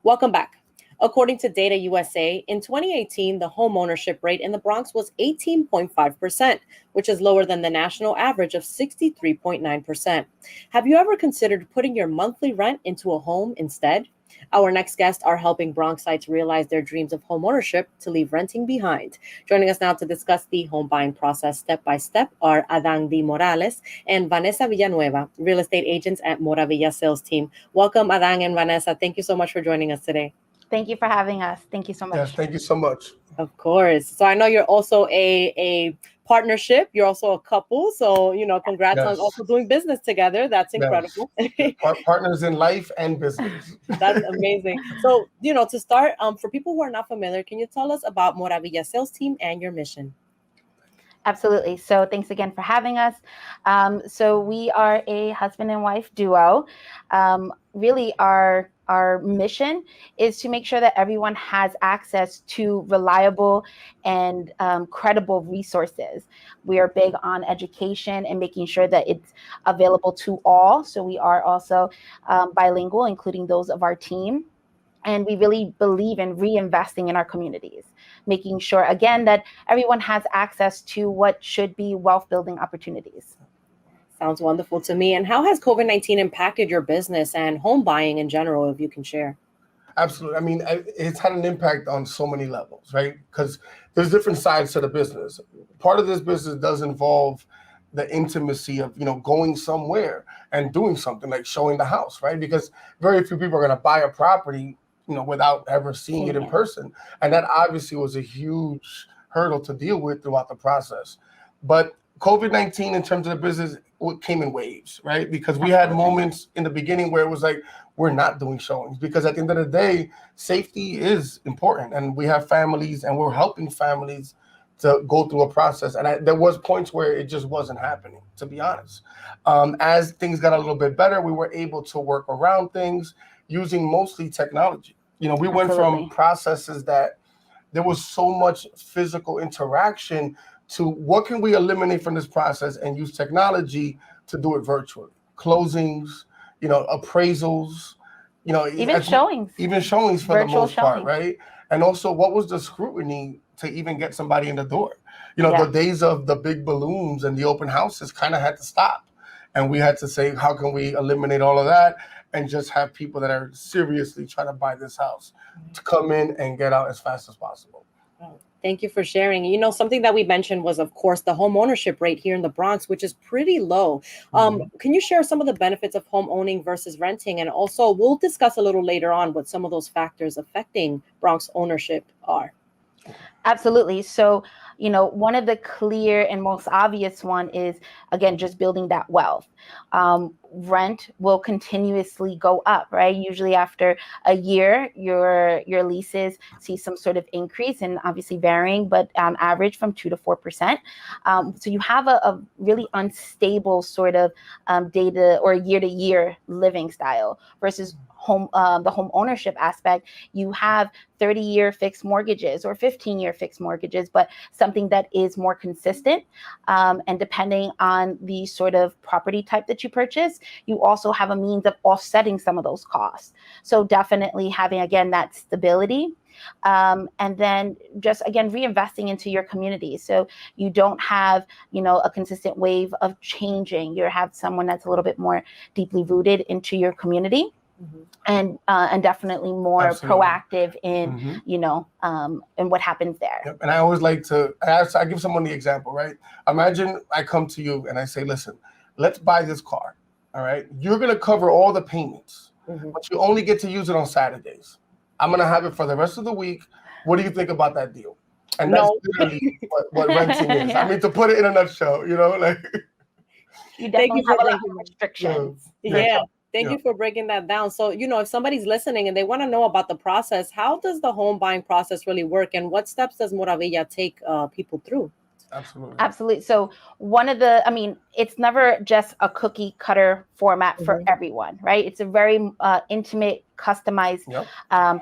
Welcome back. According to Data USA, in 2018, the home ownership rate in the Bronx was 18.5%, which is lower than the national average of 63.9%. Have you ever considered putting your monthly rent into a home instead? Our next guests are helping Bronxites realize their dreams of home ownership to leave renting behind. Joining us now to discuss the home buying process step by step are Adan Morales and Vanessa Villanueva, real estate agents at Moravilla Sales Team. Welcome, Adan and Vanessa. Thank you so much for joining us today. Thank you for having us. Thank you so much. Yes, thank you so much. Of course. So I know you're also a partnership. You're also a couple. So, congrats on also doing business together. That's incredible. Yes. Partners in life and business. That's amazing. So, to start, for people who are not familiar, can you tell us about Moravilla Sales Team and your mission? Absolutely. So thanks again for having us. So we are a husband and wife duo. Really, our mission is to make sure that everyone has access to reliable and credible resources. We are big on education and making sure that it's available to all. So we are also bilingual, including those of our team. And we really believe in reinvesting in our communities, making sure, again, that everyone has access to what should be wealth-building opportunities. Sounds wonderful to me. And how has COVID-19 impacted your business and home buying in general, if you can share? Absolutely. I mean, it's had an impact on so many levels, right? Because there's different sides to the business. Part of this business does involve the intimacy of, going somewhere and doing something like showing the house, right? Because very few people are going to buy a property without ever seeing it in person. And that obviously was a huge hurdle to deal with throughout the process. But COVID-19 in terms of the business came in waves, right? Because we had moments in the beginning where it was like, we're not doing showings because at the end of the day, safety is important. And we have families and we're helping families to go through a process. And there was points where it just wasn't happening, to be honest. As things got a little bit better, we were able to work around things using mostly technology. We went from processes that there was so much physical interaction to what can we eliminate from this process and use technology to do it virtually. Closings, appraisals, even showings for the most part, right? And also, what was the scrutiny to even get somebody in the door? The days of the big balloons and the open houses kind of had to stop. And we had to say, how can we eliminate all of that and just have people that are seriously trying to buy this house to come in and get out as fast as possible. Thank you for sharing. Something that we mentioned was, of course, the home ownership rate here in the Bronx, which is pretty low. Can you share some of the benefits of home owning versus renting? And also, we'll discuss a little later on what some of those factors affecting Bronx ownership are. Absolutely. So, one of the clear and most obvious one is, again, just building that wealth. Rent will continuously go up, right? Usually after a year, your leases see some sort of increase, and obviously varying, but on average from 2 to 4%. So you have a really unstable sort of data or year-to-year living style versus the home ownership aspect. You have 30-year fixed mortgages or 15-year fixed mortgages, but something that is more consistent. And depending on the sort of property type that you purchase, you also have a means of offsetting some of those costs. So definitely having, again, that stability. And then just, again, reinvesting into your community. So you don't have, a consistent wave of changing. You have someone that's a little bit more deeply rooted into your community. And definitely more proactive in, in what happens there. Yep. And I always like I give someone the example, right? Imagine I come to you and I say, listen, let's buy this car. All right. You're going to cover all the payments, but you only get to use it on Saturdays. I'm going to have it for the rest of the week. What do you think about that deal? And that's literally what renting is. Yeah. I mean, to put it in a nutshell, you definitely have a lot of restrictions. Thank you for breaking that down. So, if somebody's listening and they want to know about the process, how does the home buying process really work? And what steps does Moravilla take people through? Absolutely. So it's never just a cookie cutter format for everyone, right? It's a very intimate, customized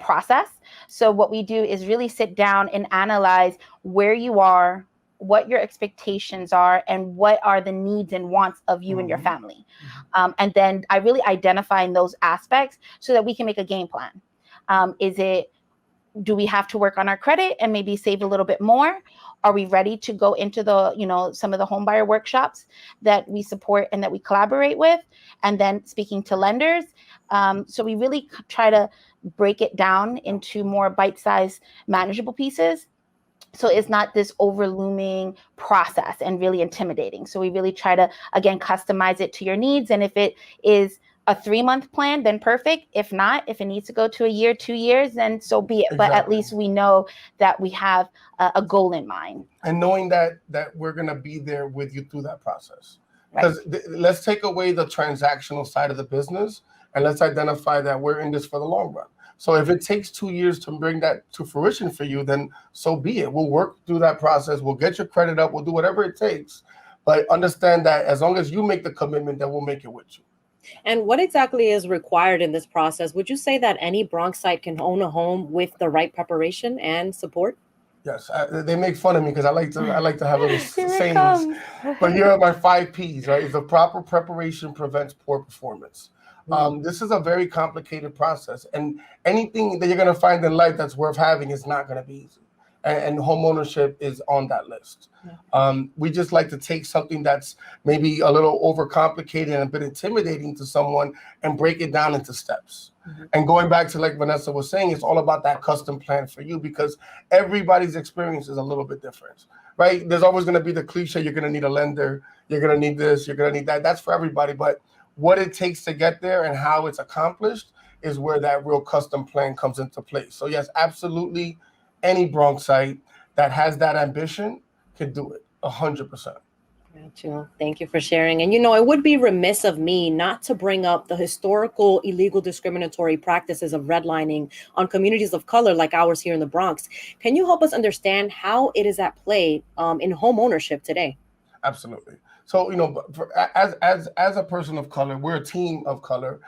process. So what we do is really sit down and analyze where you are, what your expectations are, and what are the needs and wants of you and your family. And then I really identify in those aspects so that we can make a game plan. Do we have to work on our credit and maybe save a little bit more? Are we ready to go into the, some of the home buyer workshops that we support and that we collaborate with? And then speaking to lenders. So we really try to break it down into more bite-sized manageable pieces. So it's not this overlooming process and really intimidating. So we really try to, again, customize it to your needs. And if it is a 3-month plan, then perfect. If not, if it needs to go to a year, 2 years, then so be it. Exactly. But at least we know that we have a goal in mind. And knowing that we're going to be there with you through that process. Because let's take away the transactional side of the business and let's identify that we're in this for the long run. So if it takes 2 years to bring that to fruition for you, then so be it. We'll work through that process. We'll get your credit up. We'll do whatever it takes. But understand that as long as you make the commitment, then we'll make it with you. And what exactly is required in this process? Would you say that any Bronxite can own a home with the right preparation and support? Yes, they make fun of me because I like to have little sayings. But here are my 5 Ps, right? The proper preparation prevents poor performance. This is a very complicated process, and anything that you're going to find in life that's worth having is not going to be easy. And home ownership is on that list. We just like to take something that's maybe a little overcomplicated and a bit intimidating to someone and break it down into steps. And going back to like Vanessa was saying, it's all about that custom plan for you because everybody's experience is a little bit different, right? There's always going to be the cliche, you're going to need a lender, you're going to need this, you're going to need that. That's for everybody. But what it takes to get there and how it's accomplished is where that real custom plan comes into place. So yes, absolutely. Any Bronxite that has that ambition can do it 100%. Thank you for sharing. And, it would be remiss of me not to bring up the historical illegal discriminatory practices of redlining on communities of color like ours here in the Bronx. Can you help us understand how it is at play in home ownership today? Absolutely. So, as a person of color, we're a team of color.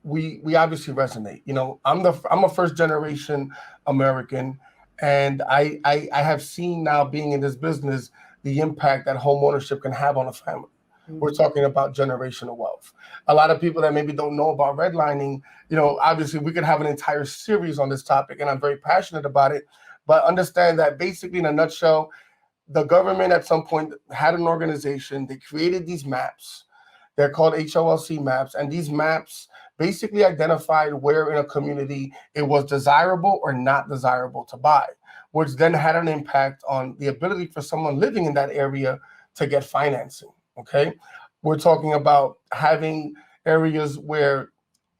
We obviously resonate. I'm a first generation American, and I have seen now being in this business the impact that home ownership can have on a family. We're talking about generational wealth. A lot of people that maybe don't know about redlining, obviously we could have an entire series on this topic, and I'm very passionate about it. But understand that basically, in a nutshell, the government at some point had an organization. They created these maps. They're called HOLC maps, and these maps basically identified where in a community it was desirable or not desirable to buy, which then had an impact on the ability for someone living in that area to get financing, okay? We're talking about having areas where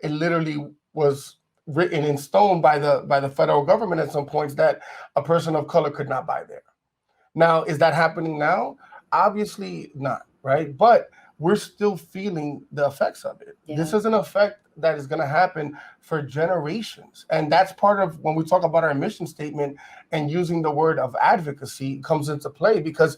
it literally was written in stone by the federal government at some points that a person of color could not buy there. Now, is that happening now? Obviously not, right? But we're still feeling the effects of it. Yeah. This is an effect that is going to happen for generations. And that's part of when we talk about our mission statement and using the word of advocacy comes into play because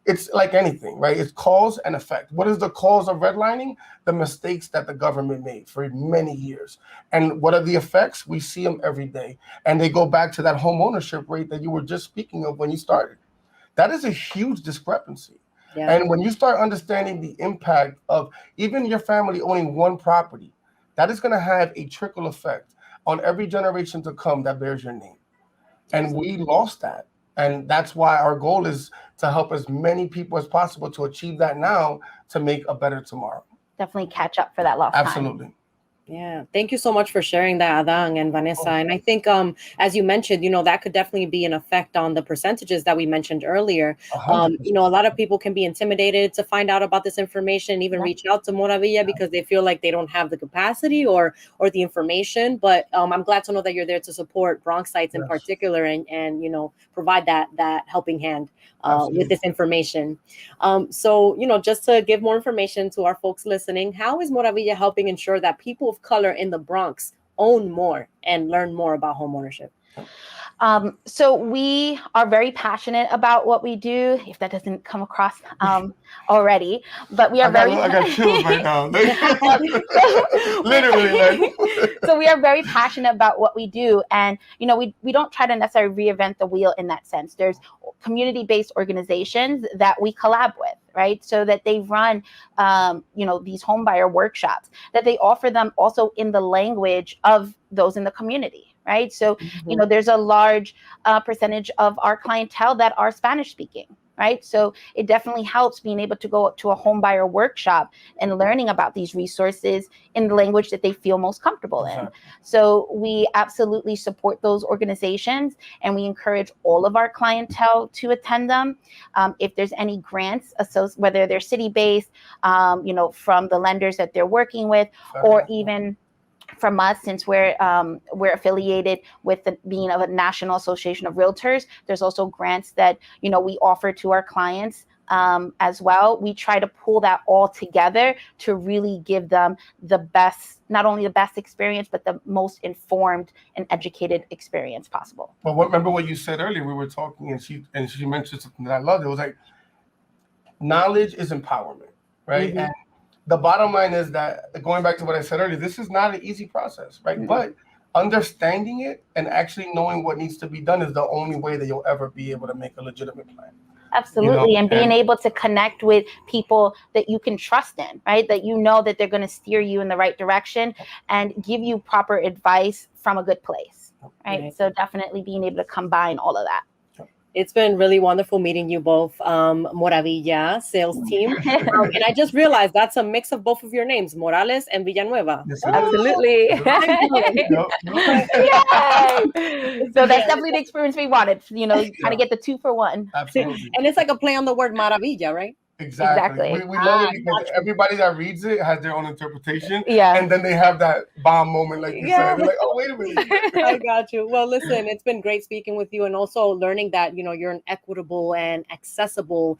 it's like anything, right? It's cause and effect. What is the cause of redlining? The mistakes that the government made for many years. And what are the effects? We see them every day. And they go back to that home ownership rate that you were just speaking of when you started. That is a huge discrepancy. Yeah. And when you start understanding the impact of even your family owning one property, that is going to have a trickle effect on every generation to come that bears your name. And we lost that. And that's why our goal is to help as many people as possible to achieve that now to make a better tomorrow. Definitely catch up for that lost time. Absolutely. Yeah, thank you so much for sharing that, Adan and Vanessa. And I think, as you mentioned, that could definitely be an effect on the percentages that we mentioned earlier. A lot of people can be intimidated to find out about this information, even reach out to Moravilla because they feel like they don't have the capacity or the information. But I'm glad to know that you're there to support Bronxites in particular and provide that helping hand with this information. So, just to give more information to our folks listening, how is Moravilla helping ensure that people of color in the Bronx own more and learn more about homeownership? So we are very passionate about what we do, if that doesn't come across already, but we are I got chills right now. Literally. So we are very passionate about what we do. And, we don't try to necessarily reinvent the wheel in that sense. There's community-based organizations that we collab with. right? So that they run, these home buyer workshops, that they offer them also in the language of those in the community, right? So, there's a large percentage of our clientele that are Spanish speaking, right? So it definitely helps being able to go to a home buyer workshop and learning about these resources in the language that they feel most comfortable in. So we absolutely support those organizations, and we encourage all of our clientele to attend them. If there's any grants, whether they're city-based, from the lenders that they're working with, or even from us, since we're affiliated with being of a National Association of Realtors, there's also grants that we offer to our clients as well. We try to pull that all together to really give them the best, not only the best experience, but the most informed and educated experience possible. Well, remember what you said earlier? We were talking, and she mentioned something that I loved. It was like, knowledge is empowerment, right? And the bottom line is that, going back to what I said earlier, this is not an easy process, right? But understanding it and actually knowing what needs to be done is the only way that you'll ever be able to make a legitimate plan. Absolutely. And being able to connect with people that you can trust in, right? That that they're going to steer you in the right direction and give you proper advice from a good place, right? So definitely being able to combine all of that. It's been really wonderful meeting you both, Moravilla Sales Team. And I just realized that's a mix of both of your names, Morales and Villanueva. Yes, absolutely. So that's definitely the experience we wanted, kind of get the 2 for 1. Absolutely. And it's like a play on the word maravilla, right? Exactly. We love it because everybody that reads it has their own interpretation. Yeah. And then they have that bomb moment, like you said. They're like, oh, wait a minute. I got you. Well, listen, it's been great speaking with you, and also learning that, you're an equitable and accessible,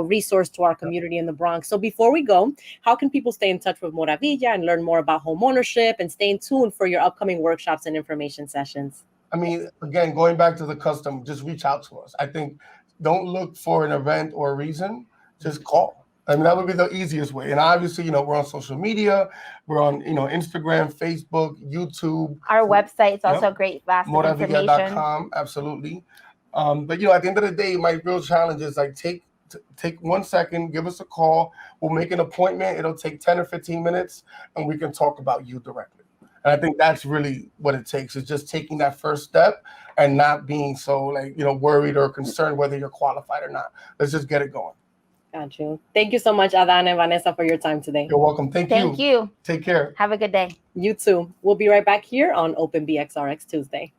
resource to our community in the Bronx. So before we go, how can people stay in touch with Moravilla and learn more about home ownership and stay in tune for your upcoming workshops and information sessions? I mean, again, going back to the custom, just reach out to us. I think don't look for an event or a reason. Just call. I mean, that would be the easiest way. And obviously, we're on social media. We're on, Instagram, Facebook, YouTube. Our website's also great, vast information. Moravilla.com, absolutely. But, at the end of the day, my real challenge is like take 1 second, give us a call. We'll make an appointment. It'll take 10 or 15 minutes, and we can talk about you directly. And I think that's really what it takes, is just taking that first step and not being so worried or concerned whether you're qualified or not. Let's just get it going. Got you. Thank you so much, Adan and Vanessa, for your time today. You're welcome. Thank you. Thank you. Take care. Have a good day. You too. We'll be right back here on Open BXRX Tuesday.